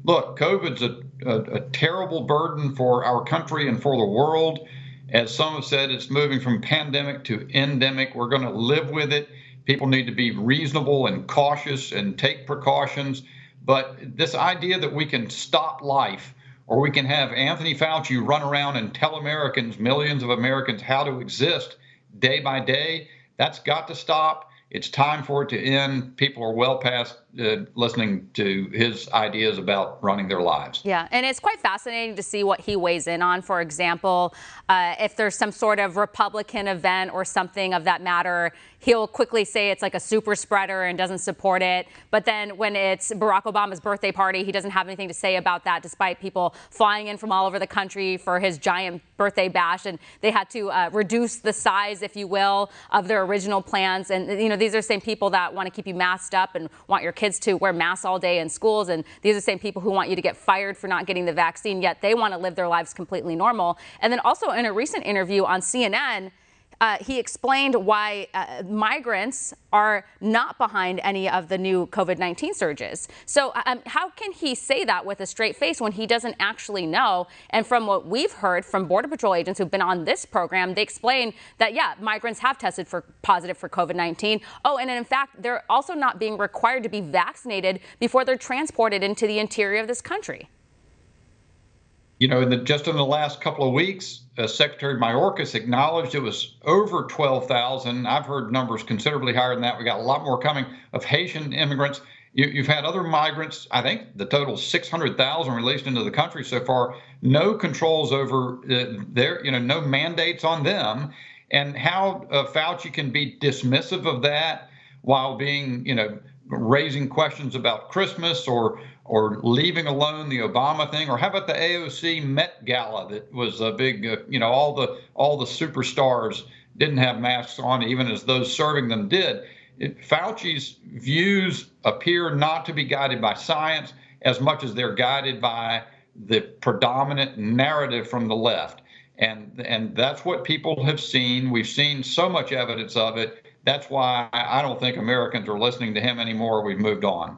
look, COVID's a terrible burden for our country and for the world. As some have said, it's moving from pandemic to endemic. We're going to live with it. People need to be reasonable and cautious and take precautions. But this idea that we can stop life, or we can have Anthony Fauci run around and tell Americans, millions of Americans, how to exist day by day, that's got to stop. It's time for it to end. People are well past listening to his ideas about running their lives. Yeah, and it's quite fascinating to see what he weighs in on. For example, if there's some sort of Republican event or something of that matter, he'll quickly say it's like a super spreader and doesn't support it. But then when it's Barack Obama's birthday party, he doesn't have anything to say about that, despite people flying in from all over the country for his giant birthday bash. And they had to reduce the size, if you will, of their original plans. And, you know, these are the same people that want to keep you masked up and want your kids to wear masks all day in schools. And these are the same people who want you to get fired for not getting the vaccine, yet they want to live their lives completely normal. And then also in a recent interview on CNN, he explained why migrants are not behind any of the new COVID-19 surges. So how can he say that with a straight face when he doesn't actually know? And from what we've heard from Border Patrol agents who've been on this program, they explain that, yeah, migrants have tested positive for COVID-19. Oh, and in fact, they're also not being required to be vaccinated before they're transported into the interior of this country. You know, just in the last couple of weeks, Secretary Mayorkas acknowledged it was over 12,000. I've heard numbers considerably higher than that. We got a lot more coming of Haitian immigrants. You've had other migrants. I think the total 600,000 released into the country so far. No controls over no mandates on them. And how Fauci can be dismissive of that while being, raising questions about Christmas or leaving alone the Obama thing, or how about the AOC Met Gala that was a big, all the superstars didn't have masks on, even as those serving them did. Fauci's views appear not to be guided by science as much as they're guided by the predominant narrative from the left. And that's what people have seen. We've seen so much evidence of it. That's why I don't think Americans are listening to him anymore. We've moved on.